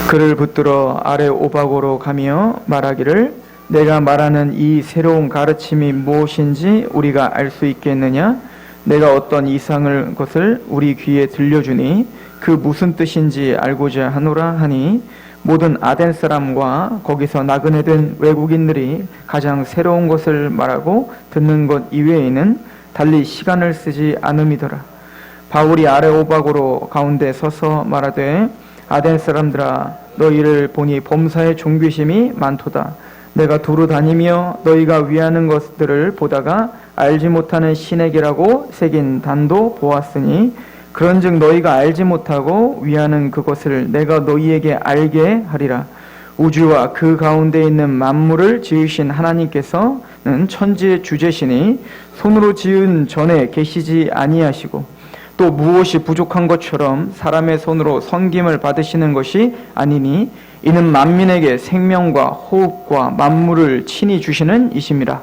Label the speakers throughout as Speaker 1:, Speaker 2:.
Speaker 1: 그를 붙들어 아래 오박으로 가며 말하기를 내가 말하는 이 새로운 가르침이 무엇인지 우리가 알 수 있겠느냐? 내가 어떤 이상을 것을 우리 귀에 들려주니 그 무슨 뜻인지 알고자 하노라 하니 모든 아덴 사람과 거기서 나그네 된 외국인들이 가장 새로운 것을 말하고 듣는 것 이외에는 달리 시간을 쓰지 않음이더라. 바울이 아레오박으로 가운데 서서 말하되 아덴 사람들아 너희를 보니 범사에 존귀심이 많도다. 내가 두루 다니며 너희가 위하는 것들을 보다가 알지 못하는 신에게라고 새긴 단도 보았으니 그런즉 너희가 알지 못하고 위하는 그것을 내가 너희에게 알게 하리라. 우주와 그 가운데 있는 만물을 지으신 하나님께서는 천지의 주제시니 손으로 지은 전에 계시지 아니하시고 또 무엇이 부족한 것처럼 사람의 손으로 섬김을 받으시는 것이 아니니 이는 만민에게 생명과 호흡과 만물을 친히 주시는 이심이라.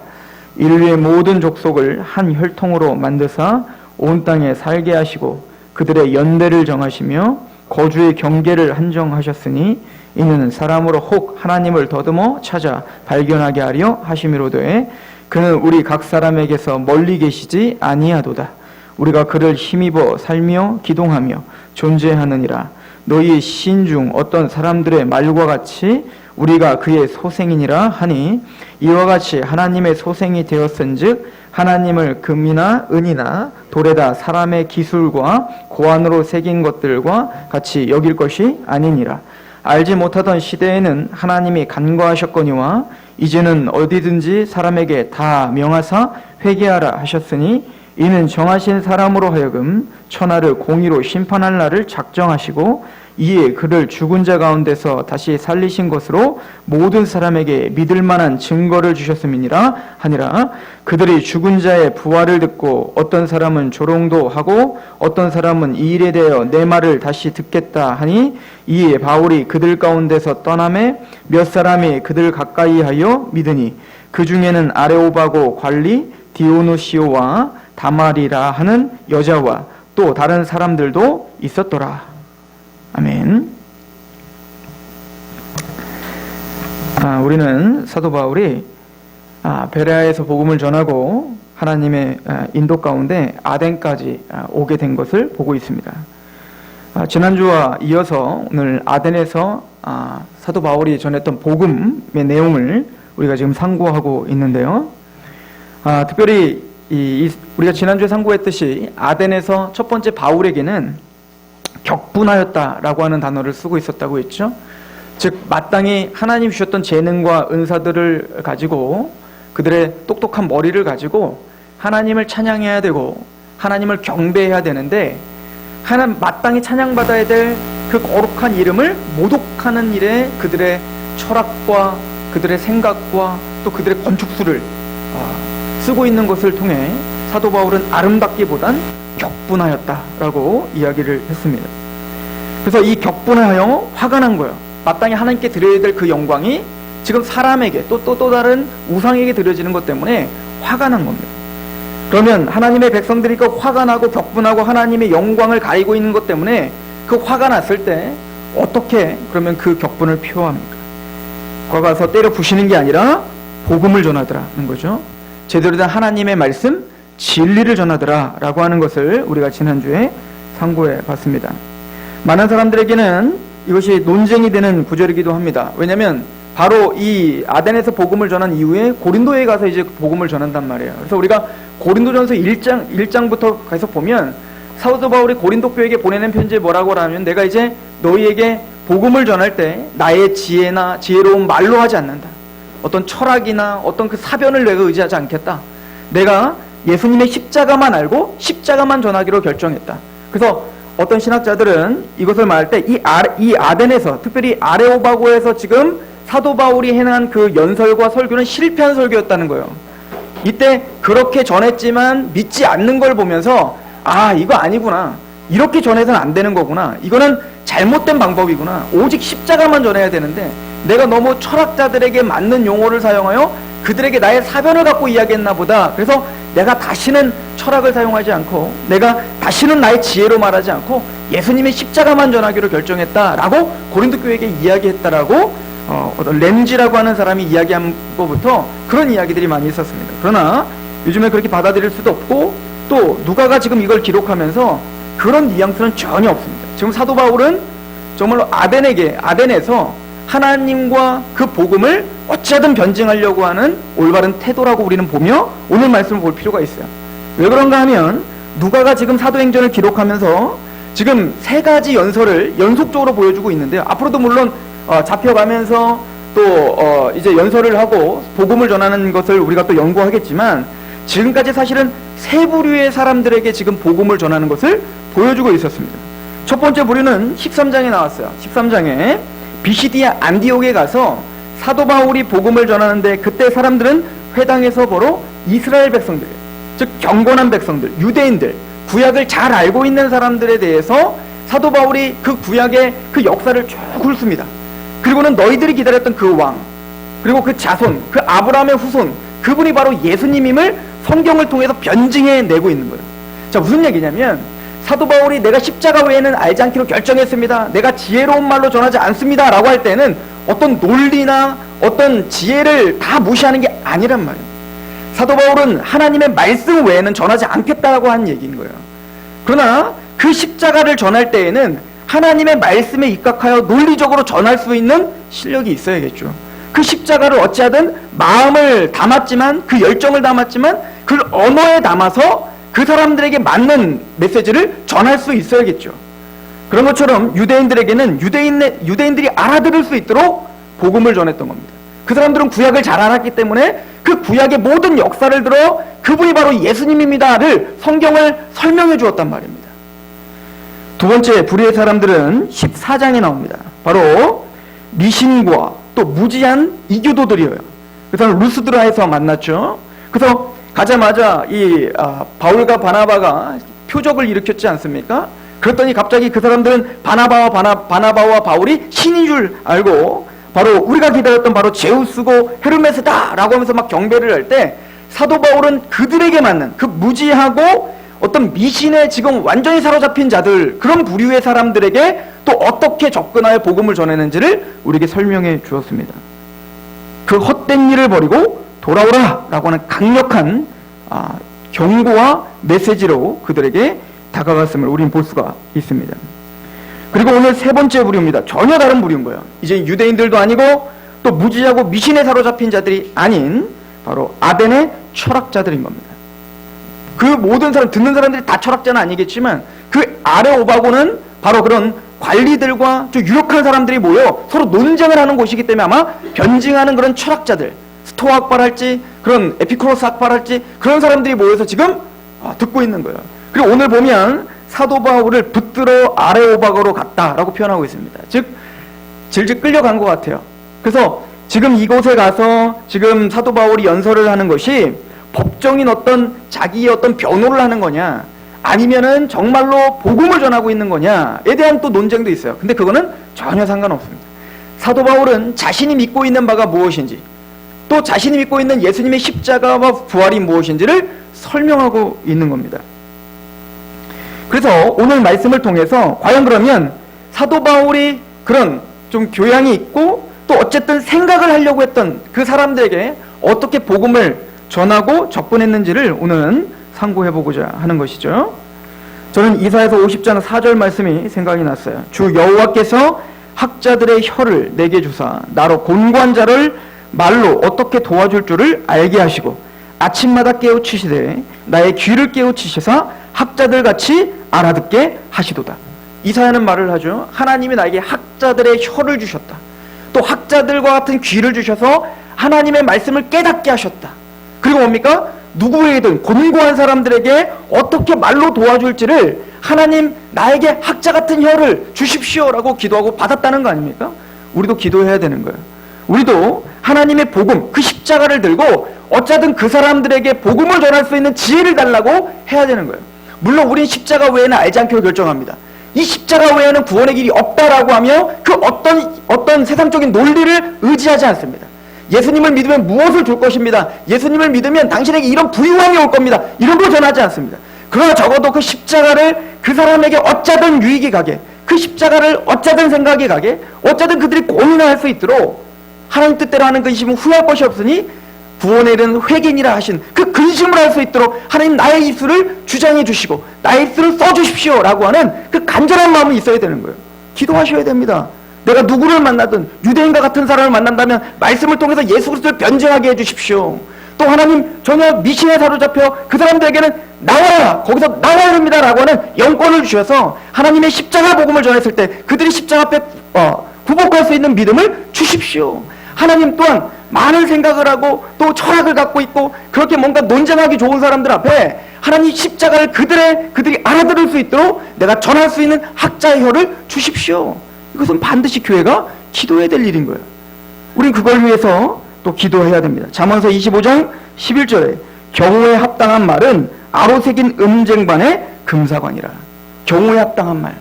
Speaker 1: 인류의 모든 족속을 한 혈통으로 만드사 온 땅에 살게 하시고 그들의 연대를 정하시며 거주의 경계를 한정하셨으니 이는 사람으로 혹 하나님을 더듬어 찾아 발견하게 하려 하심이로되 그는 우리 각 사람에게서 멀리 계시지 아니하도다. 우리가 그를 힘입어 살며 기동하며 존재하느니라. 너희 시인 중 어떤 사람들의 말과 같이 우리가 그의 소생이니라 하니 이와 같이 하나님의 소생이 되었은즉 하나님을 금이나 은이나 돌에다 사람의 기술과 고안으로 새긴 것들과 같이 여길 것이 아니니라. 알지 못하던 시대에는 하나님이 간과하셨거니와 이제는 어디든지 사람에게 다 명하사 회개하라 하셨으니 이는 정하신 사람으로 하여금 천하를 공의로 심판할 날을 작정하시고 이에 그를 죽은 자 가운데서 다시 살리신 것으로 모든 사람에게 믿을 만한 증거를 주셨음이니라 하니라. 그들이 죽은 자의 부활을 듣고 어떤 사람은 조롱도 하고 어떤 사람은 이 일에 대하여 내 말을 다시 듣겠다 하니 이에 바울이 그들 가운데서 떠나매 몇 사람이 그들 가까이 하여 믿으니 그 중에는 아레오바고 관리 디오누시오와 다말이라 하는 여자와 또 다른 사람들도 있었더라. 아멘. 우리는 사도 바울이 베레아에서 복음을 전하고 하나님의 인도 가운데 아덴까지 오게 된 것을 보고 있습니다. 지난주와 이어서 오늘 아덴에서 사도 바울이 전했던 복음의 내용을 우리가 지금 상고하고 있는데요. 특별히 우리가 지난주에 상고했듯이 아덴에서 첫 번째 바울에게는 격분하였다라고 하는 단어를 쓰고 있었다고 했죠. 즉 마땅히 하나님 주셨던 재능과 은사들을 가지고 그들의 똑똑한 머리를 가지고 하나님을 찬양해야 되고 하나님을 경배해야 되는데 마땅히 찬양받아야 될 그 거룩한 이름을 모독하는 일에 그들의 철학과 그들의 생각과 또 그들의 건축술을 쓰고 있는 것을 통해 사도 바울은 아름답기보단 격분하였다라고 이야기를 했습니다. 그래서 이 격분하여 화가 난 거예요. 마땅히 하나님께 드려야 될 그 영광이 지금 사람에게 또 다른 우상에게 드려지는 것 때문에 화가 난 겁니다. 그러면 하나님의 백성들이 그 화가 나고 격분하고 하나님의 영광을 가리고 있는 것 때문에 그 화가 났을 때 어떻게 그러면 그 격분을 표합니까? 거기 가서 때려 부시는 게 아니라 복음을 전하더라는 거죠. 제대로 된 하나님의 말씀, 진리를 전하더라 라고 하는 것을 우리가 지난주에 상고해 봤습니다. 많은 사람들에게는 이것이 논쟁이 되는 구절이기도 합니다. 왜냐하면 바로 이 아덴에서 복음을 전한 이후에 고린도에 가서 이제 복음을 전한단 말이에요. 그래서 우리가 고린도전서 1장부터 계속 보면 사도 바울이 고린도 교회에게 보내는 편지에 뭐라고 하면 내가 이제 너희에게 복음을 전할 때 나의 지혜나 지혜로운 말로 하지 않는다. 어떤 철학이나 어떤 그 사변을 내가 의지하지 않겠다. 내가 예수님의 십자가만 알고 십자가만 전하기로 결정했다. 그래서 어떤 신학자들은 이것을 말할 때 이 아덴에서 특별히 아레오바고에서 지금 사도 바울이 행한 그 연설과 설교는 실패한 설교였다는 거예요. 이때 그렇게 전했지만 믿지 않는 걸 보면서 이거 아니구나. 이렇게 전해서는 안 되는 거구나. 이거는 잘못된 방법이구나. 오직 십자가만 전해야 되는데 내가 너무 철학자들에게 맞는 용어를 사용하여 그들에게 나의 사변을 갖고 이야기했나 보다. 그래서 내가 다시는 철학을 사용하지 않고 내가 다시는 나의 지혜로 말하지 않고 예수님의 십자가만 전하기로 결정했다라고 고린도 교회에게 이야기했다라고 어떤 램지라고 하는 사람이 이야기한 것부터 그런 이야기들이 많이 있었습니다. 그러나 요즘에 그렇게 받아들일 수도 없고 또 누가가 지금 이걸 기록하면서 그런 뉘앙스는 전혀 없습니다. 지금 사도 바울은 정말로 아덴에서 하나님과 그 복음을 어찌하든 변증하려고 하는 올바른 태도라고 우리는 보며 오늘 말씀을 볼 필요가 있어요. 왜 그런가 하면 누가가 지금 사도행전을 기록하면서 지금 세 가지 연설을 연속적으로 보여주고 있는데요. 앞으로도 물론 잡혀가면서 또 이제 연설을 하고 복음을 전하는 것을 우리가 또 연구하겠지만 지금까지 사실은 세 부류의 사람들에게 지금 복음을 전하는 것을 보여주고 있었습니다. 첫 번째 부류는 13장에 나왔어요. 13장에 비시디아 안디옥에 가서 사도 바울이 복음을 전하는데 그때 사람들은 회당에서 보러 이스라엘 백성들, 즉 경건한 백성들, 유대인들, 구약을 잘 알고 있는 사람들에 대해서 사도 바울이 그 구약의 그 역사를 쭉 훑습니다. 그리고는 너희들이 기다렸던 그 왕, 그리고 그 자손, 그 아브라함의 후손, 그분이 바로 예수님임을 성경을 통해서 변증해내고 있는 거예요. 자, 무슨 얘기냐면 사도 바울이 내가 십자가 외에는 알지 않기로 결정했습니다, 내가 지혜로운 말로 전하지 않습니다 라고 할 때는 어떤 논리나 어떤 지혜를 다 무시하는 게 아니란 말이에요. 사도 바울은 하나님의 말씀 외에는 전하지 않겠다고 한 얘기인 거예요. 그러나 그 십자가를 전할 때에는 하나님의 말씀에 입각하여 논리적으로 전할 수 있는 실력이 있어야겠죠. 그 십자가를 어찌하든 마음을 담았지만, 그 열정을 담았지만 그 언어에 담아서 그 사람들에게 맞는 메시지를 전할 수 있어야겠죠. 그런 것처럼 유대인들에게는 유대인들이 알아들을 수 있도록 복음을 전했던 겁니다. 그 사람들은 구약을 잘 알았기 때문에 그 구약의 모든 역사를 들어 그분이 바로 예수님입니다를 성경을 설명해 주었단 말입니다. 두 번째 부류의 사람들은 14장에 나옵니다. 바로 미신과 또 무지한 이교도들이에요. 그래서 루스드라에서 만났죠. 그래서 가자마자 이 바울과 바나바가 표적을 일으켰지 않습니까? 그랬더니 갑자기 그 사람들은 바나바와 바울이 신인 줄 알고 바로 우리가 기다렸던 바로 제우스고 헤르메스다 라고 하면서 막 경배를 할 때 사도 바울은 그들에게 맞는 그 무지하고 어떤 미신에 지금 완전히 사로잡힌 자들, 그런 부류의 사람들에게 또 어떻게 접근하여 복음을 전했는지를 우리에게 설명해 주었습니다. 그 헛된 일을 버리고 돌아오라 라고 하는 강력한 경고와 메시지로 그들에게 다가갔음을 우리는 볼 수가 있습니다. 그리고 오늘 세 번째 부류입니다. 전혀 다른 부류인 거예요. 이제 유대인들도 아니고 또 무지하고 미신에 사로잡힌 자들이 아닌 바로 아덴의 철학자들인 겁니다. 그 모든 사람, 듣는 사람들이 다 철학자는 아니겠지만 그 아레오바고는 바로 그런 관리들과 좀 유력한 사람들이 모여 서로 논쟁을 하는 곳이기 때문에 아마 변증하는 그런 철학자들, 스토아 학파랄지 그런 에피쿠로스 학파랄지 그런 사람들이 모여서 지금 듣고 있는 거예요. 그리고 오늘 보면 사도 바울을 붙들어 아레오바고로 갔다라고 표현하고 있습니다. 즉 질질 끌려간 것 같아요. 그래서 지금 이곳에 가서 지금 사도 바울이 연설을 하는 것이 법정인 어떤 자기의 어떤 변호를 하는 거냐, 아니면은 정말로 복음을 전하고 있는 거냐에 대한 또 논쟁도 있어요. 근데 그거는 전혀 상관없습니다. 사도 바울은 자신이 믿고 있는 바가 무엇인지, 또 자신이 믿고 있는 예수님의 십자가와 부활이 무엇인지를 설명하고 있는 겁니다. 그래서 오늘 말씀을 통해서 과연 그러면 사도 바울이 그런 좀 교양이 있고 또 어쨌든 생각을 하려고 했던 그 사람들에게 어떻게 복음을 전하고 접근했는지를 오늘은 상고해보고자 하는 것이죠. 저는 이사야서 50장 4절 말씀이 생각이 났어요. 주 여호와께서 학자들의 혀를 내게 주사 나로 곤고한 자를 말로 어떻게 도와줄 줄을 알게 하시고 아침마다 깨우치시되 나의 귀를 깨우치시사 학자들 같이 알아듣게 하시도다. 이사야는 말을 하죠. 하나님이 나에게 학자들의 혀를 주셨다. 또 학자들과 같은 귀를 주셔서 하나님의 말씀을 깨닫게 하셨다. 그리고 뭡니까? 누구에게든 곤고한 사람들에게 어떻게 말로 도와줄지를 하나님 나에게 학자 같은 혀를 주십시오라고 기도하고 받았다는 거 아닙니까? 우리도 기도해야 되는 거예요. 우리도 하나님의 복음, 그 십자가를 들고 어쩌든 그 사람들에게 복음을 전할 수 있는 지혜를 달라고 해야 되는 거예요. 물론 우린 십자가 외에는 알지 않기로 결정합니다. 이 십자가 외에는 구원의 길이 없다라고 하며 그 어떤 세상적인 논리를 의지하지 않습니다.
Speaker 2: 예수님을 믿으면 무엇을 줄 것입니다. 예수님을 믿으면 당신에게 이런 부유함이 올 겁니다. 이런 걸 전하지 않습니다. 그러나 적어도 그 십자가를 그 사람에게 어쩌든 유익이 가게, 그 십자가를 어쩌든 생각이 가게, 어쩌든 그들이 고민할 수 있도록 하나님 뜻대로 하는 근심은 후회할 것이 없으니 구원에 이르는 회개니라 하신 그 근심을 할 수 있도록 하나님 나의 입술을 주장해 주시고 나의 입술을 써주십시오 라고 하는 그 간절한 마음이 있어야 되는 거예요. 기도하셔야 됩니다. 내가 누구를 만나든 유대인과 같은 사람을 만난다면 말씀을 통해서 예수 그리스도를 변증하게 해주십시오. 또 하나님 전혀 미신에 사로잡혀 그 사람들에게는 나와라, 거기서 나와야 합니다 라고 하는 영권을 주셔서 하나님의 십자가 복음을 전했을 때 그들이 십자가 앞에 굴복할 수 있는 믿음을 주십시오. 하나님 또한 많은 생각을 하고 또 철학을 갖고 있고 그렇게 뭔가 논쟁하기 좋은 사람들 앞에 하나님 십자가를 그들이 알아들을 수 있도록 내가 전할 수 있는 학자의 혀를 주십시오. 이것은 반드시 교회가 기도해야 될 일인 거예요. 우린 그걸 위해서 또 기도해야 됩니다. 잠언서 25장 11절에 경우에 합당한 말은 아로 새긴 음쟁반의 금사관이라. 경우에 합당한 말,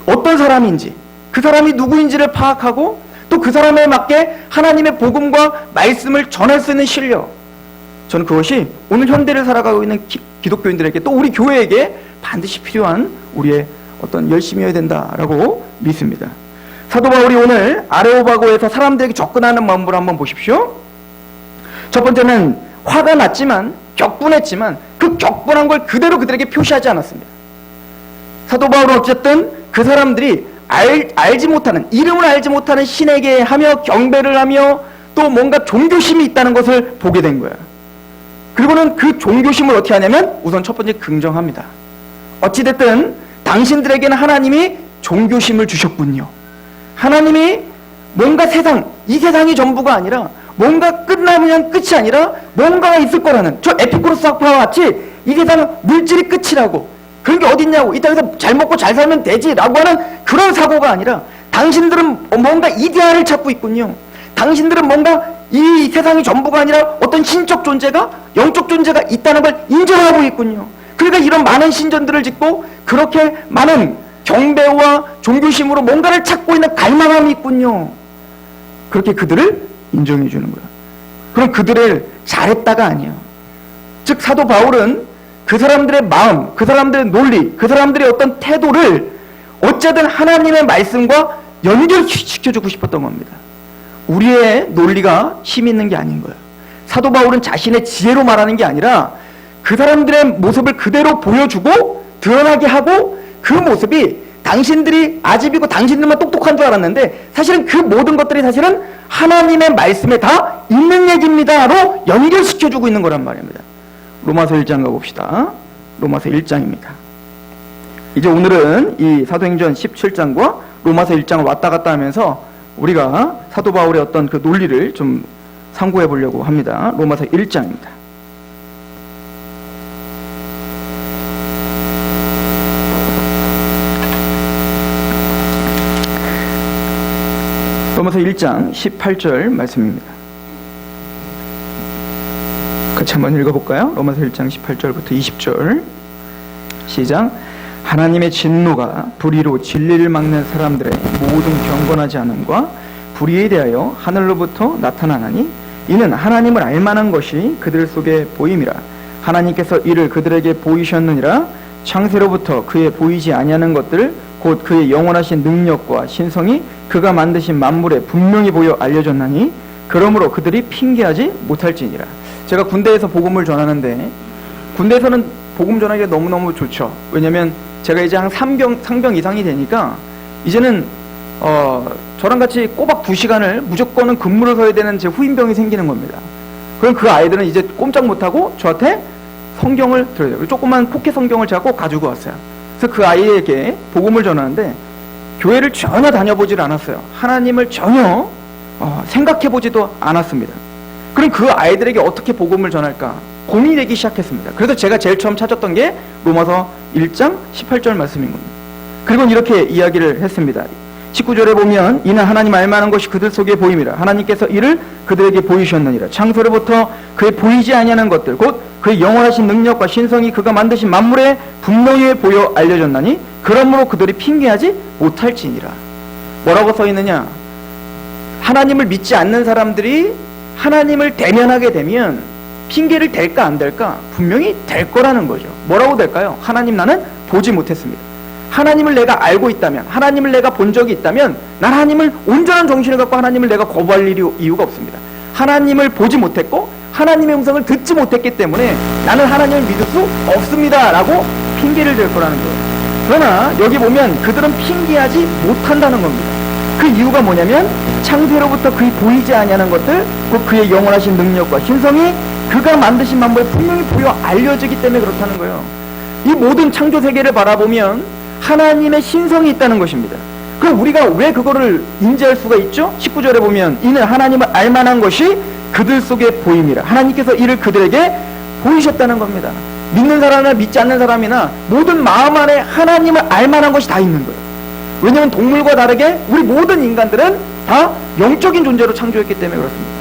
Speaker 2: 어떤 사람인지 그 사람이 누구인지를 파악하고 또 그 사람에 맞게 하나님의 복음과 말씀을 전할 수 있는 실력, 저는 그것이 오늘 현대를 살아가고 있는 기독교인들에게 또 우리 교회에게 반드시 필요한 우리의 어떤 열심이어야 된다라고 믿습니다. 사도 바울이 오늘 아레오바고에서 사람들에게 접근하는 마음으로 한번 보십시오. 첫 번째는 화가 났지만 격분했지만 그 격분한 걸 그대로 그들에게 표시하지 않았습니다. 사도 바울은 어쨌든 그 사람들이 알지 못하는, 이름을 알지 못하는 신에게 하며 경배를 하며 또 뭔가 종교심이 있다는 것을 보게 된 거야. 그리고는 그 종교심을 어떻게 하냐면 우선 첫 번째 긍정합니다. 어찌됐든 당신들에게는 하나님이 종교심을 주셨군요. 하나님이 뭔가 이 세상이 전부가 아니라 뭔가 끝나면 끝이 아니라 뭔가가 있을 거라는, 저 에피쿠로스 학파와 같이 이 세상은 물질이 끝이라고, 그런 게 어딨냐고, 이 땅에서 잘 먹고 잘 살면 되지라고 하는 그런 사고가 아니라 당신들은 뭔가 이데아를 찾고 있군요. 당신들은 뭔가 이 세상이 전부가 아니라 어떤 신적 존재가, 영적 존재가 있다는 걸 인정하고 있군요. 그러니까 이런 많은 신전들을 짓고 그렇게 많은 경배와 종교심으로 뭔가를 찾고 있는 갈망함이 있군요. 그렇게 그들을 인정해 주는 거야. 그럼 그들을 잘했다가 아니야. 즉 사도 바울은 그 사람들의 마음, 그 사람들의 논리, 그 사람들의 어떤 태도를 어쨌든 하나님의 말씀과 연결시켜주고 싶었던 겁니다. 우리의 논리가 힘 있는 게 아닌 거예요. 사도 바울은 자신의 지혜로 말하는 게 아니라 그 사람들의 모습을 그대로 보여주고 드러나게 하고, 그 모습이 당신들이 아집이고 당신들만 똑똑한 줄 알았는데 사실은 그 모든 것들이 사실은 하나님의 말씀에 다 있는 얘기입니다로 연결시켜주고 있는 거란 말입니다. 로마서 1장 가봅시다. 로마서 1장입니다. 이제 오늘은 이 사도행전 17장과 로마서 1장을 왔다 갔다 하면서 우리가 사도 바울의 어떤 그 논리를 좀 참고해 보려고 합니다. 로마서 1장입니다. 로마서 1장 18절 말씀입니다. 같이 한번 읽어볼까요? 로마서 1장 18절부터 20절 시작. 하나님의 진노가 불의로 진리를 막는 사람들의 모든 경건하지 않음과 불의에 대하여 하늘로부터 나타나나니 이는 하나님을 알만한 것이 그들 속에 보임이라. 하나님께서 이를 그들에게 보이셨느니라. 창세로부터 그의 보이지 아니하는 것들 곧 그의 영원하신 능력과 신성이 그가 만드신 만물에 분명히 보여 알려졌나니 그러므로 그들이 핑계하지 못할지니라. 제가 군대에서 복음을 전하는데 군대에서는 복음 전하기가 너무너무 좋죠. 왜냐면 제가 이제 한 상병 이상이 되니까 이제는 저랑 같이 꼬박 2시간을 무조건은 근무를 서야 되는 제 후임병이 생기는 겁니다. 그럼 그 아이들은 이제 꼼짝 못하고 저한테 성경을 들어야 돼요. 조그만 포켓 성경을 제가 꼭 가지고 왔어요. 그래서 그 아이에게 복음을 전하는데 교회를 전혀 다녀보질 않았어요. 하나님을 전혀 생각해보지도 않았습니다. 그럼 그 아이들에게 어떻게 복음을 전할까 고민이 되기 시작했습니다. 그래서 제가 제일 처음 찾았던 게 로마서 1장 18절 말씀인 겁니다. 그리고 이렇게 이야기를 했습니다. 19절에 보면 이는 하나님 알만한 것이 그들 속에 보임이라. 하나님께서 이를 그들에게 보이셨느니라. 창세로부터 그의 보이지 아니하는 것들 곧 그의 영원하신 능력과 신성이 그가 만드신 만물에 분명히 보여 알려졌나니 그러므로 그들이 핑계하지 못할지니라. 뭐라고 써 있느냐? 하나님을 믿지 않는 사람들이 하나님을 대면하게 되면 핑계를 댈까 안 댈까? 분명히 댈 거라는 거죠. 뭐라고 될까요? 하나님, 나는 보지 못했습니다. 하나님을 내가 알고 있다면, 하나님을 내가 본 적이 있다면 난 하나님을 온전한 정신을 갖고 하나님을 내가 거부할 이유가 없습니다. 하나님을 보지 못했고 하나님의 음성을 듣지 못했기 때문에 나는 하나님을 믿을 수 없습니다 라고 핑계를 댈 거라는 거예요. 그러나 여기 보면 그들은 핑계하지 못한다는 겁니다. 그 이유가 뭐냐면 창세로부터 그의 보이지 아니하는 것들, 곧 그의 영원하신 능력과 신성이 그가 만드신 만물에 분명히 보여 알려지기 때문에 그렇다는 거예요. 이 모든 창조 세계를 바라보면 하나님의 신성이 있다는 것입니다. 그럼 우리가 왜 그거를 인지할 수가 있죠? 19절에 보면 이는 하나님을 알만한 것이 그들 속에 보임이라. 하나님께서 이를 그들에게 보이셨다는 겁니다. 믿는 사람이나 믿지 않는 사람이나 모든 마음 안에 하나님을 알만한 것이 다 있는 거예요. 왜냐하면 동물과 다르게 우리 모든 인간들은 다 영적인 존재로 창조했기 때문에 그렇습니다.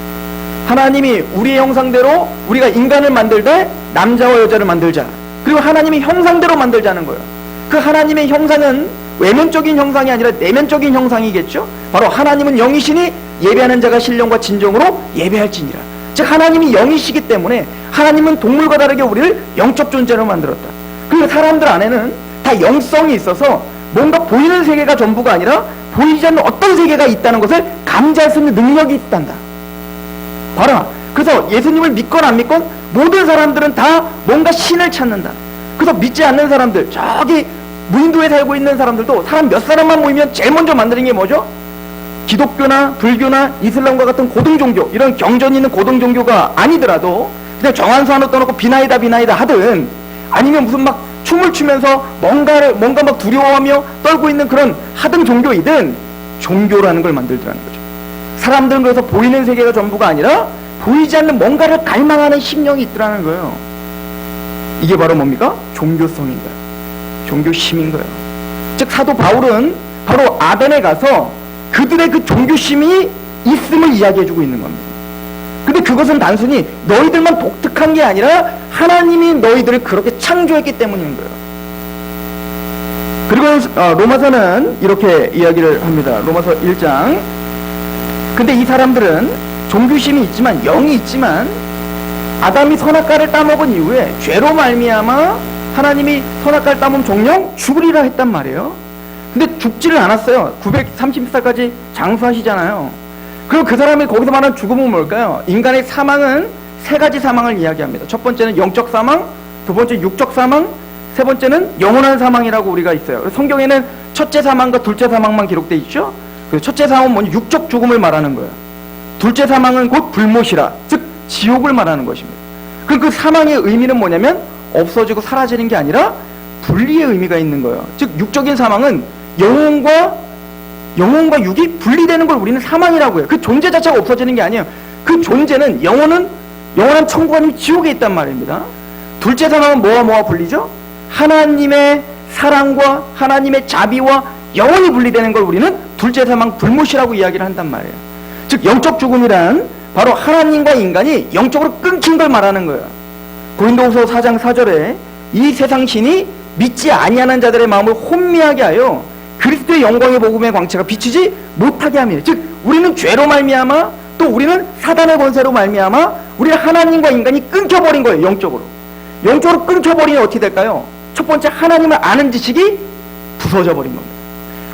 Speaker 2: 하나님이 우리의 형상대로 우리가 인간을 만들 때 남자와 여자를 만들자, 그리고 하나님의 형상대로 만들자는 거예요. 그 하나님의 형상은 외면적인 형상이 아니라 내면적인 형상이겠죠. 바로 하나님은 영이시니 예배하는 자가 신령과 진정으로 예배할지니라. 즉 하나님이 영이시기 때문에 하나님은 동물과 다르게 우리를 영적 존재로 만들었다. 그리고 사람들 안에는 다 영성이 있어서 뭔가 보이는 세계가 전부가 아니라 보이지 않는 어떤 세계가 있다는 것을 감지할 수 있는 능력이 있단다. 봐라. 그래서 예수님을 믿건 안 믿건 모든 사람들은 다 뭔가 신을 찾는다. 그래서 믿지 않는 사람들, 저기 무인도에 살고 있는 사람들도 사람 몇 사람만 모이면 제일 먼저 만드는 게 뭐죠? 기독교나 불교나 이슬람과 같은 고등종교, 이런 경전이 있는 고등종교가 아니더라도 그냥 정한수 하나 떠놓고 비나이다 하든, 아니면 무슨 막 춤을 추면서 뭔가 막 두려워하며 떨고 있는 그런 하등 종교이든 종교라는 걸 만들더라는 거죠. 사람들은 그래서 보이는 세계가 전부가 아니라 보이지 않는 뭔가를 갈망하는 심령이 있더라는 거예요. 이게 바로 뭡니까? 종교성인 거예요. 종교심인 거예요. 즉 사도 바울은 바로 아덴에 가서 그들의 그 종교심이 있음을 이야기해주고 있는 겁니다. 근데 그것은 단순히 너희들만 독특한 게 아니라 하나님이 너희들을 그렇게 창조했기 때문인 거예요. 그리고 로마서는 이렇게 이야기를 합니다. 로마서 1장. 근데 이 사람들은 종교심이 있지만, 영이 있지만, 아담이 선악과를 따먹은 이후에 죄로 말미암아 하나님이 선악과를 따먹으면 종영 죽으리라 했단 말이에요. 근데 죽지를 않았어요. 930살까지 장수하시잖아요. 그리고 그 사람이 거기서 말하는 죽음은 뭘까요? 인간의 사망은 세 가지 사망을 이야기합니다. 첫 번째는 영적 사망, 두 번째 육적 사망, 세 번째는 영원한 사망이라고 우리가 있어요. 성경에는 첫째 사망과 둘째 사망만 기록되어 있죠. 그 첫째 사망은 뭐냐? 육적 죽음을 말하는 거예요. 둘째 사망은 곧 불못이라, 즉 지옥을 말하는 것입니다. 그럼 그 사망의 의미는 뭐냐면 없어지고 사라지는 게 아니라 분리의 의미가 있는 거예요. 즉 육적인 사망은 영혼과 육이 분리되는 걸 우리는 사망이라고 해요. 그 존재 자체가 없어지는 게 아니에요. 그 존재는 영원한 천국 아니면 지옥에 있단 말입니다. 둘째 사망은 뭐와 분리죠? 하나님의 사랑과 하나님의 자비와 영원히 분리되는 걸 우리는 둘째 사망 불못이라고 이야기를 한단 말이에요. 즉 영적 죽음이란 바로 하나님과 인간이 영적으로 끊긴 걸 말하는 거예요. 고린도후서 4장 4절에 이 세상 신이 믿지 아니하는 자들의 마음을 혼미하게 하여 그리스도의 영광의 복음의 광채가 비치지 못하게 함이에요. 즉 우리는 죄로 말미암아, 또 우리는 사단의 권세로 말미암아 우리는 하나님과 인간이 끊겨버린 거예요. 영적으로 끊겨버리면 어떻게 될까요? 첫 번째, 하나님을 아는 지식이 부서져 버린 겁니다.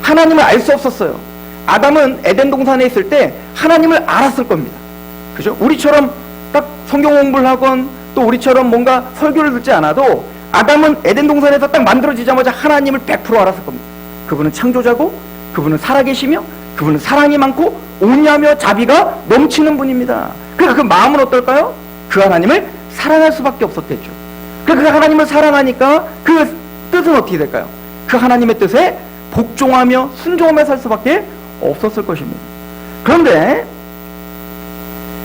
Speaker 2: 하나님을 알 수 없었어요. 아담은 에덴 동산에 있을 때 하나님을 알았을 겁니다. 그죠? 우리처럼 딱 성경 공부를 하건 또 우리처럼 뭔가 설교를 듣지 않아도 아담은 에덴 동산에서 딱 만들어지자마자 하나님을 100% 알았을 겁니다. 그분은 창조자고, 그분은 살아계시며, 그분은 사랑이 많고 온유하며 자비가 넘치는 분입니다. 그러니까 그 마음은 어떨까요? 그 하나님을 사랑할 수밖에 없었겠죠. 그 하나님을 사랑하니까 그 뜻은 어떻게 될까요? 그 하나님의 뜻에 복종하며 순종하며 살 수밖에 없었을 것입니다. 그런데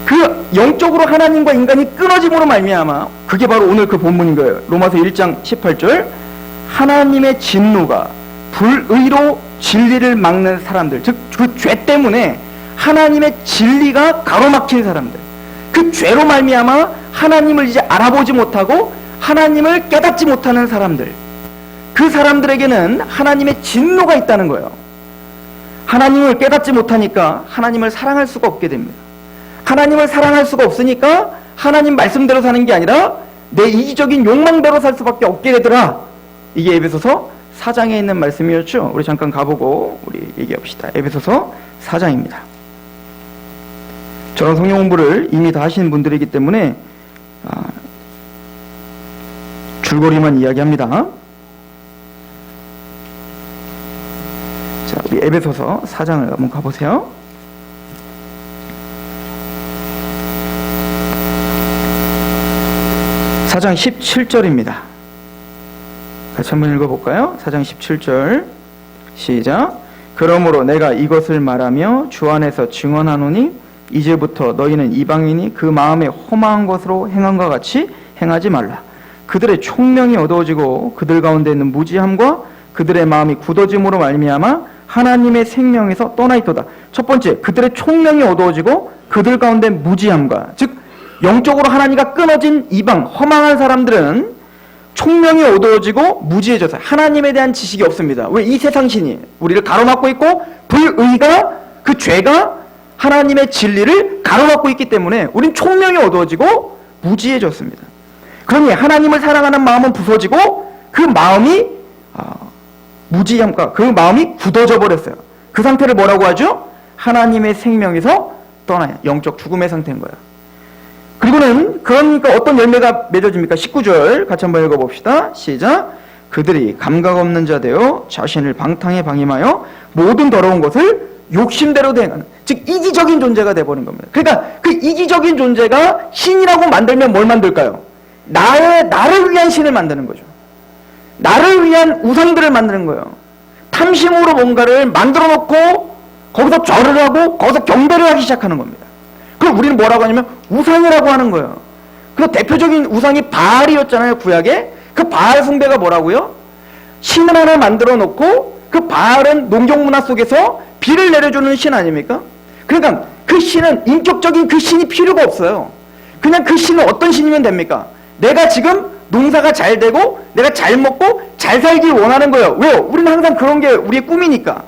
Speaker 2: 그 영적으로 하나님과 인간이 끊어짐으로 말미암아, 그게 바로 오늘 그 본문인 거예요. 로마서 1장 18절, 하나님의 진노가 불의로 진리를 막는 사람들, 즉 그 죄 때문에 하나님의 진리가 가로막힌 사람들, 그 죄로 말미암아 하나님을 이제 알아보지 못하고 하나님을 깨닫지 못하는 사람들, 그 사람들에게는 하나님의 진노가 있다는 거예요. 하나님을 깨닫지 못하니까 하나님을 사랑할 수가 없게 됩니다. 하나님을 사랑할 수가 없으니까 하나님 말씀대로 사는 게 아니라 내 이기적인 욕망대로 살 수밖에 없게 되더라. 이게 에베소서 4장에 있는 말씀이었죠. 우리 잠깐 가보고 우리 얘기합시다. 에베소서 4장입니다. 저런 성경 공부를 이미 다 하시는 분들이기 때문에 줄거리만 이야기합니다. 자, 우리 에베소서 4장을 한번 가보세요. (4장 17절입니다) 같이 한번 읽어볼까요? 4장 17절 시작. 그러므로 내가 이것을 말하며 주 안에서 증언하노니 이제부터 너희는 이방인이 그 마음에 허망한 것으로 행함과 같이 행하지 말라. 그들의 총명이 어두워지고 그들 가운데 있는 무지함과 그들의 마음이 굳어짐으로 말미암아 하나님의 생명에서 떠나 있도다. 첫 번째, 그들의 총명이 어두워지고 그들 가운데 무지함과, 즉 영적으로 하나님과 끊어진 이방 허망한 사람들은 총명이 어두워지고 무지해져서 하나님에 대한 지식이 없습니다. 왜? 이 세상 신이 우리를 가로막고 있고 불의가, 그 죄가 하나님의 진리를 가로막고 있기 때문에 우린 총명이 어두워지고 무지해졌습니다. 그러니 하나님을 사랑하는 마음은 부서지고 그 마음이 무지함과 그 마음이 굳어져 버렸어요. 그 상태를 뭐라고 하죠? 하나님의 생명에서 떠나요. 영적 죽음의 상태인 거예요. 그리고는 그러니까 어떤 열매가 맺어집니까? 19절 같이 한번 읽어봅시다. 시작. 그들이 감각 없는 자 되어 자신을 방탕에 방임하여 모든 더러운 것을 욕심대로 행하는, 즉 이기적인 존재가 되어버린 겁니다. 그러니까 그 이기적인 존재가 신이라고 만들면 뭘 만들까요? 나를 위한 신을 만드는 거죠. 나를 위한 우상들을 만드는 거예요. 탐심으로 뭔가를 만들어 놓고 거기서 절을 하고 거기서 경배를 하기 시작하는 겁니다. 그럼 우리는 뭐라고 하냐면 우상이라고 하는 거예요. 그 대표적인 우상이 바알이었잖아요, 구약에. 그 바알 숭배가 뭐라고요? 신을 하나 만들어 놓고 그 바알은 농경 문화 속에서 비를 내려주는 신 아닙니까? 그러니까 그 신은 인격적인 그 신이 필요가 없어요. 그냥 그 신은 어떤 신이면 됩니까? 내가 지금 농사가 잘 되고 내가 잘 먹고 잘 살길 원하는 거예요. 왜요? 우리는 항상 그런 게 우리의 꿈이니까.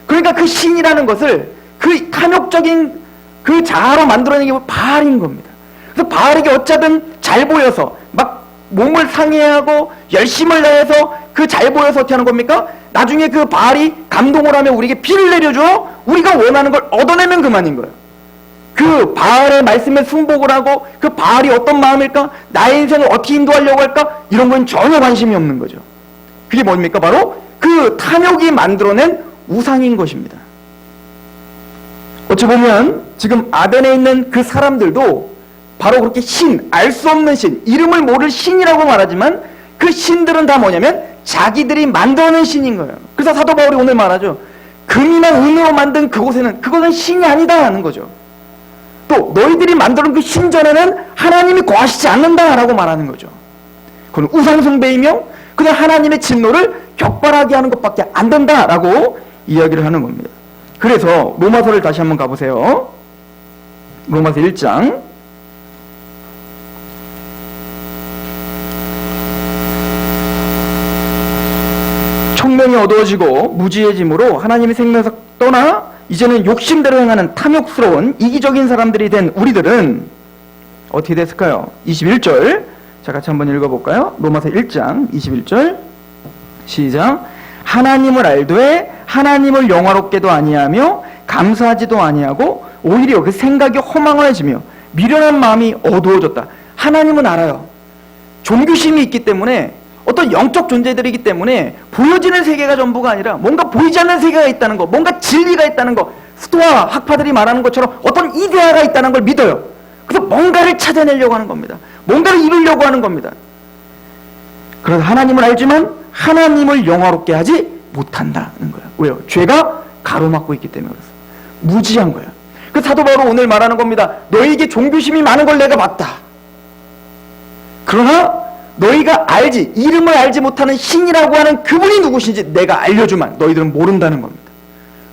Speaker 2: 그러니까 그 신이라는 것을 그 탐욕적인 그 자아로 만들어낸 게 바알인 겁니다. 그래서 바알에게 어쩌든 잘 보여서 막 몸을 상해하고 열심을 다해서 그 잘 보여서 어떻게 하는 겁니까? 나중에 그 바알이 감동을 하면 우리에게 피를 내려줘 우리가 원하는 걸 얻어내면 그만인 거예요. 그 바알의 말씀에 순복을 하고 그 바알이 어떤 마음일까? 나의 인생을 어떻게 인도하려고 할까? 이런 건 전혀 관심이 없는 거죠. 그게 뭡니까? 바로 그 탐욕이 만들어낸 우상인 것입니다. 어찌 보면 지금 아덴에 있는 그 사람들도 바로 그렇게 신, 알 수 없는 신, 이름을 모를 신이라고 말하지만 그 신들은 다 뭐냐면 자기들이 만들어낸 신인 거예요. 그래서 사도 바울이 오늘 말하죠. 금이나 은으로 만든 그것은 신이 아니다 하는 거죠. 또 너희들이 만드는 그 신전에는 하나님이 거하시지 않는다라고 말하는 거죠. 그건 우상숭배이며 그냥 하나님의 진노를 격발하게 하는 것밖에 안 된다라고 이야기를 하는 겁니다. 그래서 로마서를 다시 한번 가보세요. 로마서 1장 총명이 어두워지고 무지해짐으로 하나님의 생명에서 떠나 이제는 욕심대로 행하는 탐욕스러운 이기적인 사람들이 된 우리들은 어떻게 됐을까요? 21절 자 같이 한번 읽어볼까요? 로마서 1장 21절 시작. 하나님을 알되 하나님을 영화롭게도 아니하며 감사하지도 아니하고 오히려 그 생각이 허망해지며 미련한 마음이 어두워졌다. 하나님은 알아요. 종교심이 있기 때문에 어떤 영적 존재들이기 때문에 보여지는 세계가 전부가 아니라 뭔가 보이지 않는 세계가 있다는 거, 뭔가 진리가 있다는 거, 스토아 학파들이 말하는 것처럼 어떤 이데아가 있다는 걸 믿어요. 그래서 뭔가를 찾아내려고 하는 겁니다. 뭔가를 이루려고 하는 겁니다. 그래서 하나님을 알지만 하나님을 영화롭게 하지 못한다는 거예요. 왜요? 죄가 가로막고 있기 때문에 그래서 무지한 거예요. 그 사도 바울은 오늘 말하는 겁니다. 너희에게 종교심이 많은 걸 내가 봤다. 그러나 너희가 알지, 이름을 알지 못하는 신이라고 하는 그분이 누구신지 내가 알려주만 너희들은 모른다는 겁니다.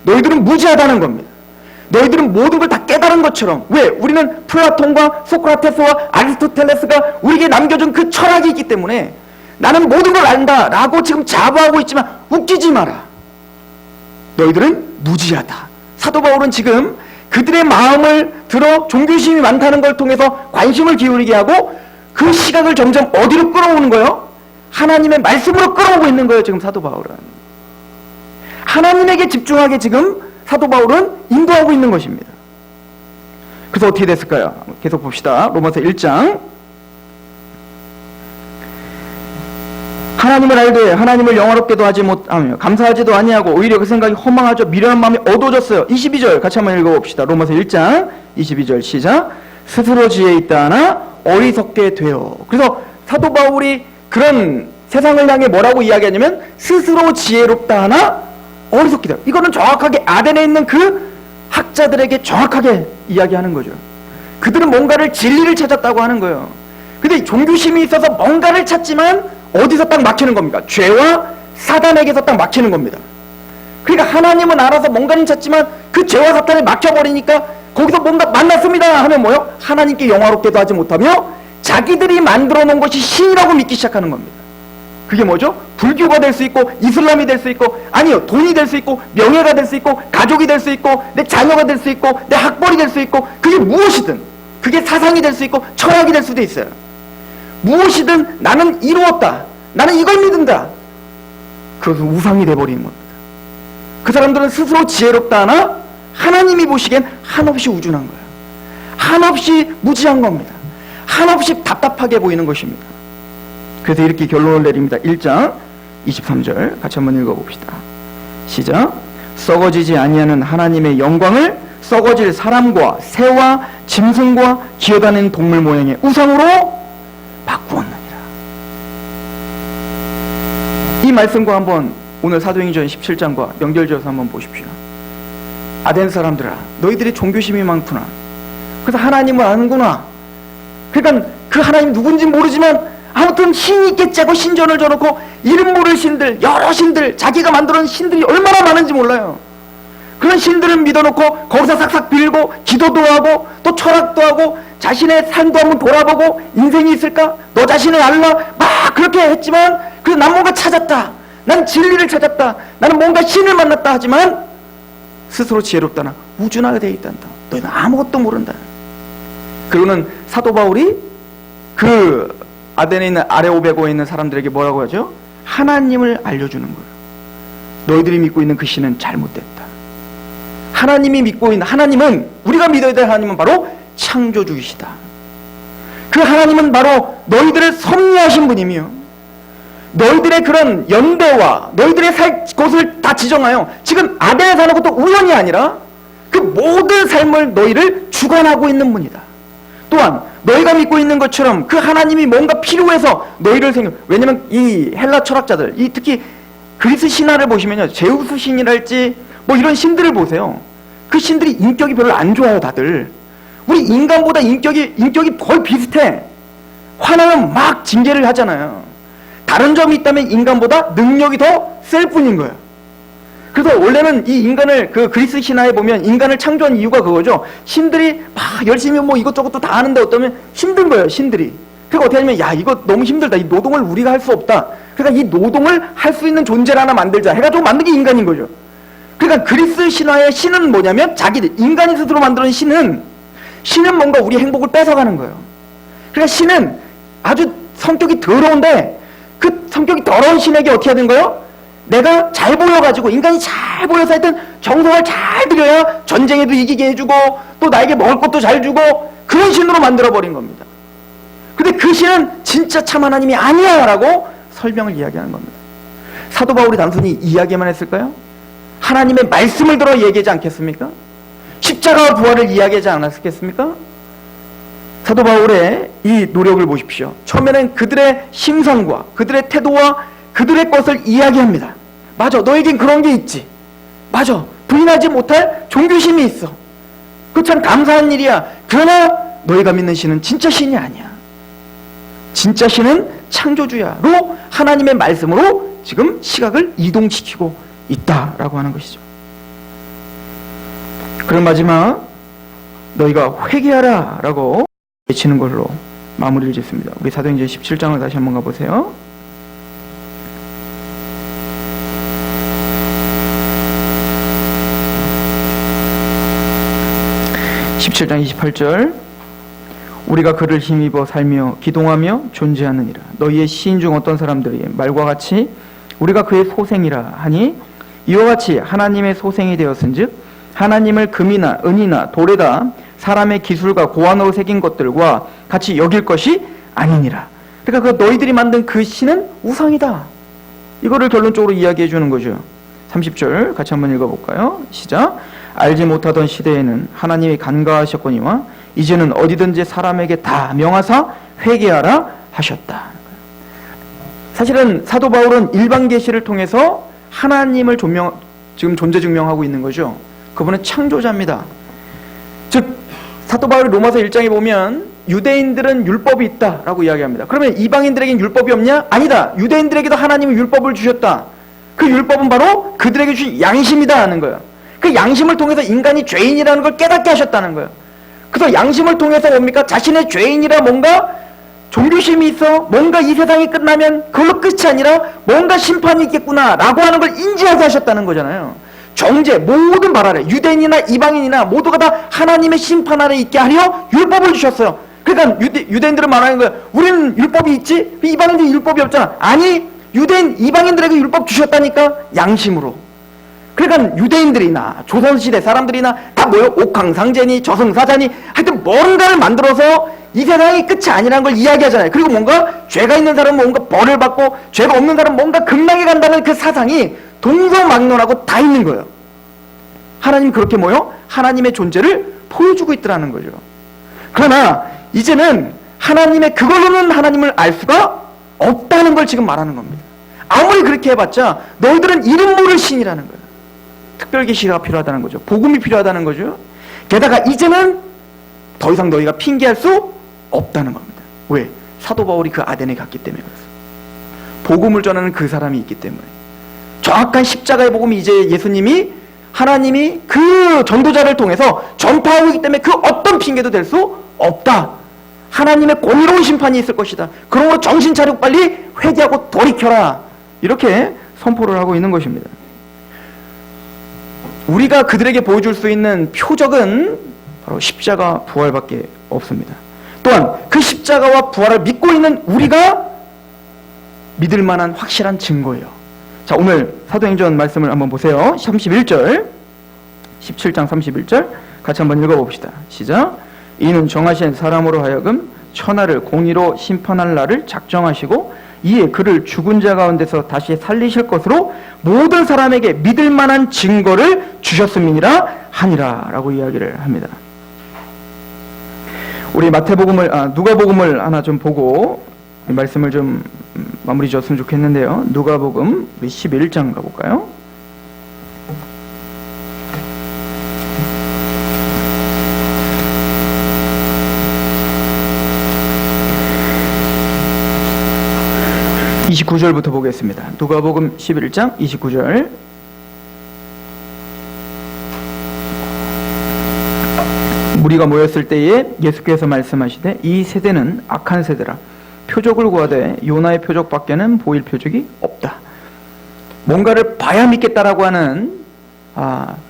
Speaker 2: 너희들은 무지하다는 겁니다. 너희들은 모든 걸 다 깨달은 것처럼. 왜? 우리는 플라톤과 소크라테스와 아리스토텔레스가 우리에게 남겨준 그 철학이 있기 때문에 나는 모든 걸 안다 라고 지금 자부하고 있지만 웃기지 마라. 너희들은 무지하다. 사도 바울은 지금 그들의 마음을 들어 종교심이 많다는 걸 통해서 관심을 기울이게 하고 그 시각을 점점 어디로 끌어오는 거예요? 하나님의 말씀으로 끌어오고 있는 거예요. 지금 사도 바울은 하나님에게 집중하게 지금 사도 바울은 인도하고 있는 것입니다. 그래서 어떻게 됐을까요? 계속 봅시다. 로마서 1장. 하나님을 알되 하나님을 영화롭게도 하지 못하며 감사하지도 아니하고 오히려 그 생각이 허망하죠. 미련한 마음이 어두워졌어요. 22절 같이 한번 읽어봅시다. 로마서 1장 22절 시작. 스스로 지혜 있다 하나 어리석게 되어. 그래서 사도 바울이 그런 세상을 향해 뭐라고 이야기하냐면 스스로 지혜롭다 하나 어리석게 되어. 이거는 정확하게 아덴에 있는 그 학자들에게 정확하게 이야기하는 거죠. 그들은 뭔가를 진리를 찾았다고 하는 거예요. 근데 종교심이 있어서 뭔가를 찾지만 어디서 딱 막히는 겁니까? 죄와 사단에게서 딱 막히는 겁니다. 그러니까 하나님은 알아서 뭔가를 찾지만 그 죄와 사탄에 막혀버리니까 거기서 뭔가 만났습니다 하면 뭐요? 하나님께 영화롭게도 하지 못하며 자기들이 만들어 놓은 것이 신이라고 믿기 시작하는 겁니다. 그게 뭐죠? 불교가 될 수 있고 이슬람이 될 수 있고 아니요 돈이 될 수 있고 명예가 될 수 있고 가족이 될 수 있고 내 자녀가 될 수 있고 내 학벌이 될 수 있고 그게 무엇이든 그게 사상이 될 수 있고 철학이 될 수도 있어요. 무엇이든 나는 이루었다. 나는 이걸 믿는다. 그것은 우상이 돼버리는 겁니다. 그 사람들은 스스로 지혜롭다 하나 하나님이 보시기엔 한없이 우준한 거예요. 한없이 무지한 겁니다. 한없이 답답하게 보이는 것입니다. 그래서 이렇게 결론을 내립니다. 1장 23절 같이 한번 읽어봅시다. 시작. 썩어지지 아니하는 하나님의 영광을 썩어질 사람과 새와 짐승과 기어다니는 동물 모양의 우상으로 바꾸었느니라. 이 말씀과 한번 오늘 사도행전 17장과 연결지어서 한번 보십시오. 아덴 사람들아 너희들이 종교심이 많구나. 그래서 하나님을 아는구나. 그러니까 그 하나님 누군지 모르지만 아무튼 신이 있겠지 하고 신전을 져놓고 이름 모를 신들 여러 신들 자기가 만들어놓은 신들이 얼마나 많은지 몰라요. 그런 신들을 믿어놓고 거기서 싹싹 빌고 기도도 하고 또 철학도 하고 자신의 삶도 한번 돌아보고 인생이 있을까? 너 자신을 알라? 막 그렇게 했지만 그래서 난 뭔가 찾았다. 난 진리를 찾았다. 나는 뭔가 신을 만났다 하지만 스스로 지혜롭다나 우준하게 되어 있단다. 너희는 아무것도 모른다. 그리고는 사도 바울이 그 아덴에 있는 아레오베고에 있는 사람들에게 뭐라고 하죠? 하나님을 알려주는 거예요. 너희들이 믿고 있는 그 신은 잘못됐다. 하나님이 믿고 있는 하나님은 우리가 믿어야 될 하나님은 바로 창조주이시다. 그 하나님은 바로 너희들을 섭리하신 분이며 너희들의 그런 연대와 너희들의 살 곳을 다 지정하여 지금 아덴에 사는 것도 우연이 아니라 그 모든 삶을 너희를 주관하고 있는 분이다. 또한 너희가 믿고 있는 것처럼 그 하나님이 뭔가 필요해서 너희를 왜냐면 이 헬라 철학자들 특히 그리스 신화를 보시면요 제우스 신이랄지 뭐 이런 신들을 보세요. 그 신들이 인격이 별로 안 좋아요. 다들 우리 인간보다 인격이 거의 비슷해. 화나면 막 징계를 하잖아요. 다른 점이 있다면 인간보다 능력이 더 셀 뿐인 거예요. 그래서 원래는 이 인간을 그 그리스 신화에 보면 인간을 창조한 이유가 그거죠. 신들이 막 열심히 뭐 이것저것도 다 하는데 어떠면 힘든 거예요. 신들이. 그러니까 어떻게 하냐면 야 이거 너무 힘들다. 이 노동을 우리가 할 수 없다. 그러니까 이 노동을 할 수 있는 존재를 하나 만들자 해가지고 만든 게 인간인 거죠. 그러니까 그리스 신화의 신은 뭐냐면 자기들 인간이 스스로 만드는 신은 뭔가 우리 행복을 뺏어가는 거예요. 그러니까 신은 아주 성격이 더러운데 그 성격이 더러운 신에게 어떻게 하는 거예요? 내가 잘 보여가지고 인간이 잘 보여서 하여튼 정성을 잘 들여야 전쟁에도 이기게 해주고 또 나에게 먹을 것도 잘 주고 그런 신으로 만들어버린 겁니다. 근데 그 신은 진짜 참 하나님이 아니야 라고 설명을 이야기하는 겁니다. 사도 바울이 단순히 이야기만 했을까요? 하나님의 말씀을 들어 얘기하지 않겠습니까? 십자가와 부활을 이야기하지 않았겠습니까? 사도 바울의 이 노력을 보십시오. 처음에는 그들의 심성과 그들의 태도와 그들의 것을 이야기합니다. 맞아, 너에겐 그런 게 있지. 맞아, 부인하지 못할 종교심이 있어. 그 참 감사한 일이야. 그러나 너희가 믿는 신은 진짜 신이 아니야. 진짜 신은 창조주야로 하나님의 말씀으로 지금 시각을 이동시키고 있다라고 하는 것이죠. 그럼 마지막 너희가 회개하라 라고 외치는 걸로 마무리를 짓습니다. 우리 사도행전 17장을 다시 한번 가보세요.
Speaker 1: 17장 28절 우리가 그를 힘입어 살며 기동하며 존재하느니라. 너희의 시인 중 어떤 사람들이 말과 같이 우리가 그의 소생이라 하니 이와 같이 하나님의 소생이 되었은즉 하나님을 금이나 은이나 돌에다 사람의 기술과 고안으로 새긴 것들과 같이 여길 것이 아니니라. 그러니까 그 너희들이 만든 그 신은 우상이다. 이거를 결론적으로 이야기해 주는 거죠. 30절 같이 한번 읽어볼까요? 시작. 알지 못하던 시대에는 하나님이 간과하셨거니와 이제는 어디든지 사람에게 다 명하사 회개하라 하셨다. 사실은 사도 바울은 일반 계시를 통해서 하나님을 지금 존재 증명하고 있는 거죠. 그분은 창조자입니다. 즉 사도 바울이 로마서 1장에 보면 유대인들은 율법이 있다라고 이야기합니다. 그러면 이방인들에게는 율법이 없냐? 아니다. 유대인들에게도 하나님이 율법을 주셨다. 그 율법은 바로 그들에게 주신 양심이다 하는 거예요. 그 양심을 통해서 인간이 죄인이라는 걸 깨닫게 하셨다는 거예요. 그래서 양심을 통해서 뭡니까? 자신의 죄인이라 뭔가 종교심이 있어 뭔가 이 세상이 끝나면 그걸로 끝이 아니라 뭔가 심판이 있겠구나 라고 하는 걸 인지하게 하셨다는 거잖아요. 정죄 모든 말 아래 유대인이나 이방인이나 모두가 다 하나님의 심판 아래 있게 하려 율법을 주셨어요. 그러니까 유대인들은 말하는 거예요. 우리는 율법이 있지? 이방인들이 율법이 없잖아. 아니 유대인 이방인들에게 율법 주셨다니까. 양심으로. 그러니까 유대인들이나 조선시대 사람들이나 다 뭐요? 옥황상제니 저승사자니 하여튼 뭔가를 만들어서 이 세상이 끝이 아니라는 걸 이야기하잖아요. 그리고 뭔가 죄가 있는 사람은 뭔가 벌을 받고 죄가 없는 사람은 뭔가 극락에 간다는 그 사상이 동서막론하고 다 있는 거예요. 하나님 그렇게 뭐요? 하나님의 존재를 보여주고 있더라는 거죠. 그러나 이제는 하나님의 그걸로는 하나님을 알 수가 없다는 걸 지금 말하는 겁니다. 아무리 그렇게 해봤자 너희들은 이름 모를 신이라는 거예요. 특별 계시가 필요하다는 거죠. 복음이 필요하다는 거죠. 게다가 이제는 더 이상 너희가 핑계할 수 없다는 겁니다. 왜? 사도 바울이 그 아덴에 갔기 때문에 그렇습니다. 복음을 전하는 그 사람이 있기 때문에. 정확한 십자가의 복음이 이제 예수님이 하나님이 그 전도자를 통해서 전파하고 있기 때문에 그 어떤 핑계도 될 수 없다. 하나님의 공의로운 심판이 있을 것이다. 그러므로 정신 차리고 빨리 회개하고 돌이켜라. 이렇게 선포를 하고 있는 것입니다. 우리가 그들에게 보여줄 수 있는 표적은 바로 십자가 부활밖에 없습니다. 또한 그 십자가와 부활을 믿고 있는 우리가 믿을 만한 확실한 증거예요. 자, 오늘 사도행전 말씀을 한번 보세요. 31절 17장 31절 같이 한번 읽어봅시다. 시작. 이는 정하신 사람으로 하여금 천하를 공의로 심판할 날을 작정하시고 이에 그를 죽은 자 가운데서 다시 살리실 것으로 모든 사람에게 믿을 만한 증거를 주셨음이니라 하니라 라고 이야기를 합니다. 우리 누가복음을 하나 좀 보고 말씀을 좀 마무리 지었으면 좋겠는데요. 누가복음 우리 11장 가볼까요? (29절부터) 보겠습니다. 누가복음 11장 29절. 무리가 모였을 때에 예수께서 말씀하시되 이 세대는 악한 세대라. 표적을 구하되 요나의 표적밖에는 보일 표적이 없다. 뭔가를 봐야 믿겠다라고 하는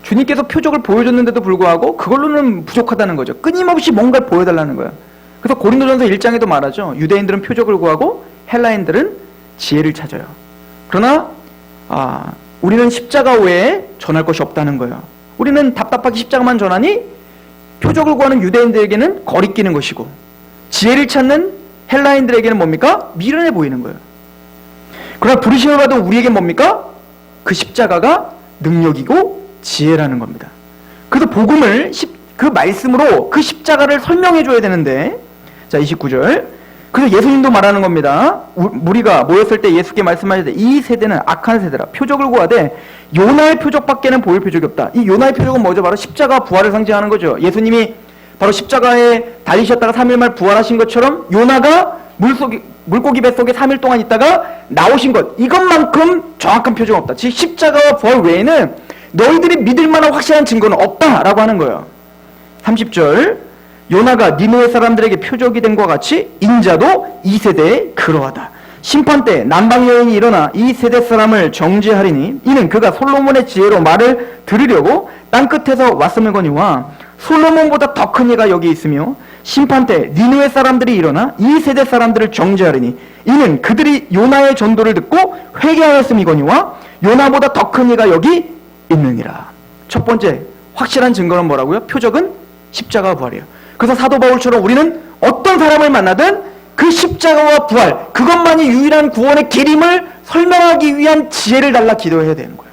Speaker 1: 주님께서 표적을 보여줬는데도 불구하고 그걸로는 부족하다는 거죠. 끊임없이 뭔가를 보여달라는 거예요. 그래서 고린도전서 1장에도 말하죠. 유대인들은 표적을 구하고 헬라인들은 지혜를 찾아요. 그러나 우리는 십자가 외에 전할 것이 없다는 거예요. 우리는 답답하게 십자가만 전하니 표적을 구하는 유대인들에게는 거리끼는 것이고 지혜를 찾는 헬라인들에게는 뭡니까? 미련해 보이는 거예요. 그러나 부르심을 받은 우리에겐 뭡니까? 그 십자가가 능력이고 지혜라는 겁니다. 그래서 복음을 그 말씀으로 그 십자가를 설명해 줘야 되는데, 자 29절. 그래서 예수님도 말하는 겁니다. 무리가 모였을 때 예수께 말씀하시되 이 세대는 악한 세대라. 표적을 구하되 요나의 표적밖에는 보일 표적이 없다. 이 요나의 표적은 뭐죠? 바로 십자가 부활을 상징하는 거죠. 예수님이 바로 십자가에 달리셨다가 3일 만에 부활하신 것처럼 요나가 물고기 뱃속에 3일 동안 있다가 나오신 것, 이것만큼 정확한 표적은 없다. 즉 십자가와 부활 외에는 너희들이 믿을 만한 확실한 증거는 없다라고 하는 거예요. 30절. 요나가 니느웨 사람들에게 표적이 된 것과 같이 인자도 이 세대에 그러하다. 심판 때 남방 여인이 일어나 이 세대 사람을 정죄하리니 이는 그가 솔로몬의 지혜로 말을 들으려고 땅 끝에서 왔음이거니와
Speaker 2: 솔로몬보다 더 큰 이가 여기 있으며 심판 때 니느웨 사람들이 일어나 이 세대 사람들을 정죄하리니 이는 그들이 요나의 전도를 듣고 회개하였음이거니와 요나보다 더 큰 이가 여기 있느니라. 첫 번째 확실한 증거는 뭐라고요? 표적은 십자가와 부활이에요. 그래서 사도 바울처럼 우리는 어떤 사람을 만나든 그 십자가와 부활, 그것만이 유일한 구원의 길임을 설명하기 위한 지혜를 달라 기도해야 되는 거예요.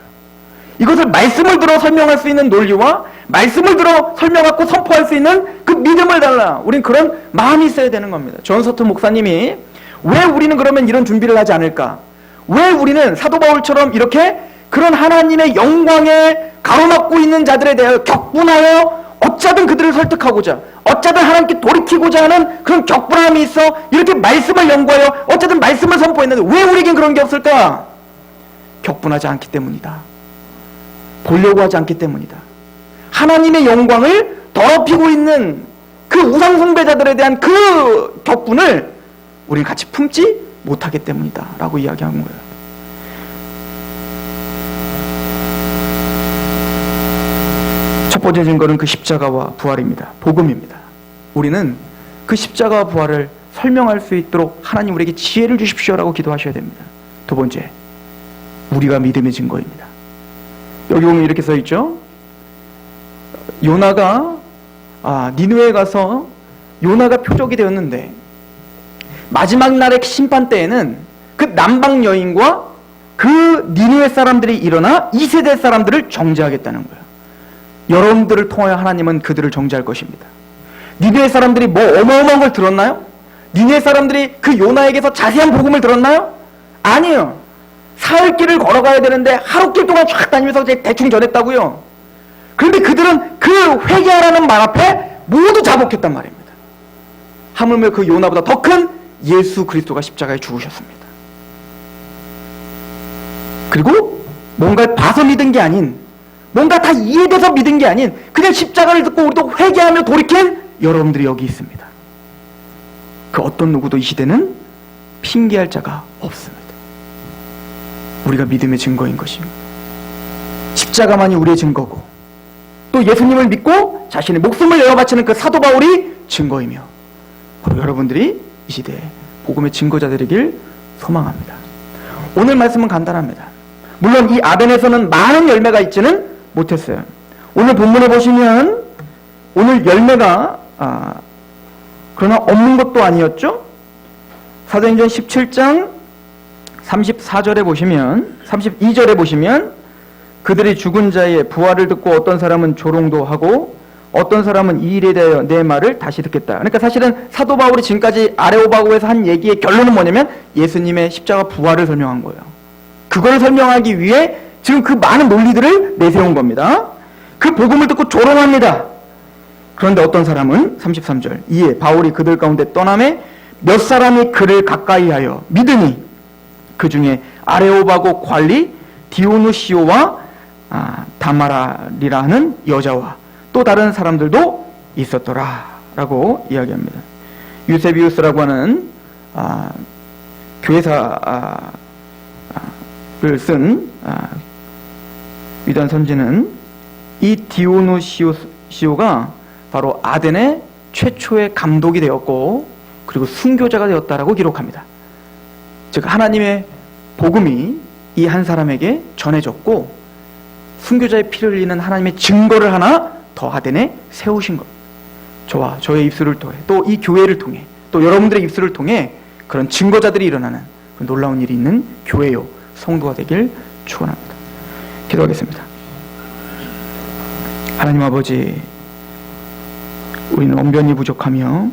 Speaker 2: 이것을 말씀을 들어 설명할 수 있는 논리와 말씀을 들어 설명하고 선포할 수 있는 그 믿음을 달라. 우린 그런 마음이 있어야 되는 겁니다. 존 서튼 목사님이 왜 우리는 그러면 이런 준비를 하지 않을까? 왜 우리는 사도 바울처럼 이렇게 그런 하나님의 영광에 가로막고 있는 자들에 대하여 격분하여 어쩌든 그들을 설득하고자, 어쩌든 하나님께 돌이키고자 하는 그런 격분함이 있어 이렇게 말씀을 연구하여 어쩌든 말씀을 선포했는데 왜 우리에겐 그런 게 없을까? 격분하지 않기 때문이다. 보려고 하지 않기 때문이다. 하나님의 영광을 더럽히고 있는 그 우상숭배자들에 대한 그 격분을 우리는 같이 품지 못하기 때문이다 라고 이야기한 거예요. 첫 번째 증거는 그 십자가와 부활입니다. 복음입니다. 우리는 그 십자가와 부활을 설명할 수 있도록 하나님 우리에게 지혜를 주십시오라고 기도하셔야 됩니다. 두 번째, 우리가 믿음의 증거입니다. 여기 보면 이렇게 써 있죠. 요나가 니느웨에 가서 요나가 표적이 되었는데 마지막 날의 심판 때에는 그 남방 여인과 그 니느웨 사람들이 일어나 이 세대 사람들을 정죄하겠다는 거예요. 여러분들을 통하여 하나님은 그들을 정죄할 것입니다. 니느웨 사람들이 뭐 어마어마한 걸 들었나요? 니느웨 사람들이 그 요나에게서 자세한 복음을 들었나요? 아니에요. 사흘길을 걸어가야 되는데 하루길 동안 쫙 다니면서 대충 전했다고요. 그런데 그들은 그 회개하라는 말 앞에 모두 자복했단 말입니다. 하물며 그 요나보다 더 큰 예수 그리스도가 십자가에 죽으셨습니다. 그리고 뭔가를 봐서 믿은 게 아닌, 뭔가 다 이해돼서 믿은 게 아닌 그냥 십자가를 듣고 우리도 회개하며 돌이킨 여러분들이 여기 있습니다. 그 어떤 누구도 이 시대는 핑계할 자가 없습니다. 우리가 믿음의 증거인 것입니다. 십자가만이 우리의 증거고 또 예수님을 믿고 자신의 목숨을 내어 바치는 그 사도 바울이 증거이며 바로 여러분들이 이 시대에 복음의 증거자들이길 소망합니다. 오늘 말씀은 간단합니다. 물론 이 아덴에서는 많은 열매가 있지는 못했어요. 오늘 본문에 보시면 오늘 열매가 그러나 없는 것도 아니었죠. 사도행전 17장 34절에 보시면 32절에 보시면 그들이 죽은 자의 부활을 듣고 어떤 사람은 조롱도 하고 어떤 사람은 이 일에 대하여 내 말을 다시 듣겠다. 그러니까 사실은 사도 바울이 지금까지 아레오바고에서 한 얘기의 결론은 뭐냐면 예수님의 십자가 부활을 설명한 거예요. 그걸 설명하기 위해 지금 그 많은 논리들을 내세운 겁니다. 그 복음을 듣고 조롱합니다. 그런데 어떤 사람은 33절 이에 바울이 그들 가운데 떠남에 몇 사람이 그를 가까이하여 믿으니 그 중에 아레오바고 관리 디오누시오와 다마라리라 하는 여자와 또 다른 사람들도 있었더라 라고 이야기합니다. 유세비우스라고 하는 교회사를 쓴 위대한 선지는 이 디오누시오가 바로 아덴의 최초의 감독이 되었고 그리고 순교자가 되었다라고 기록합니다. 즉 하나님의 복음이 이 한 사람에게 전해졌고 순교자의 피를 흘리는 하나님의 증거를 하나 더 아덴에 세우신 것. 저와 저의 입술을 통해 또 이 교회를 통해 또 여러분들의 입술을 통해 그런 증거자들이 일어나는 그 놀라운 일이 있는 교회요 성도가 되길 축원합니다. 기도하겠습니다. 하나님 아버지, 우리는 언변이 부족하며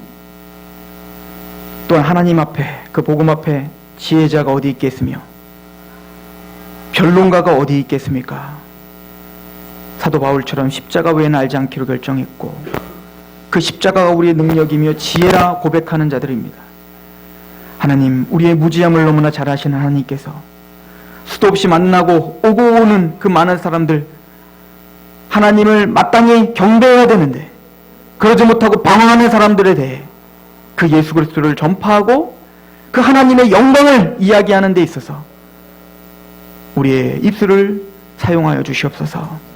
Speaker 2: 또한 하나님 앞에 그 복음 앞에 지혜자가 어디 있겠으며 변론가가 어디 있겠습니까? 사도 바울처럼 십자가 외에는 알지 않기로 결정했고 그 십자가가 우리의 능력이며 지혜라 고백하는 자들입니다. 하나님, 우리의 무지함을 너무나 잘 아시는 하나님께서 수도 없이 만나고 오고 오는 그 많은 사람들, 하나님을 마땅히 경배해야 되는데 그러지 못하고 방황하는 사람들에 대해 그 예수 그리스도를 전파하고 그 하나님의 영광을 이야기하는 데 있어서 우리의 입술을 사용하여 주시옵소서.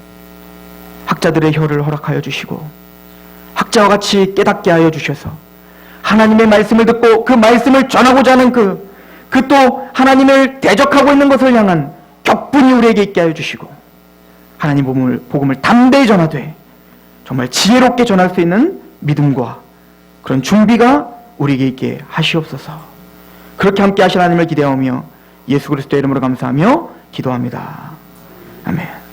Speaker 2: 학자들의 혀를 허락하여 주시고 각자와 같이 깨닫게 하여 주셔서 하나님의 말씀을 듣고 그 말씀을 전하고자 하는 그 또 하나님을 대적하고 있는 것을 향한 격분이 우리에게 있게 하여 주시고 하나님 복음을 담대히 전하되 정말 지혜롭게 전할 수 있는 믿음과 그런 준비가 우리에게 있게 하시옵소서. 그렇게 함께 하실 하나님을 기대하며 예수 그리스도의 이름으로 감사하며 기도합니다. 아멘.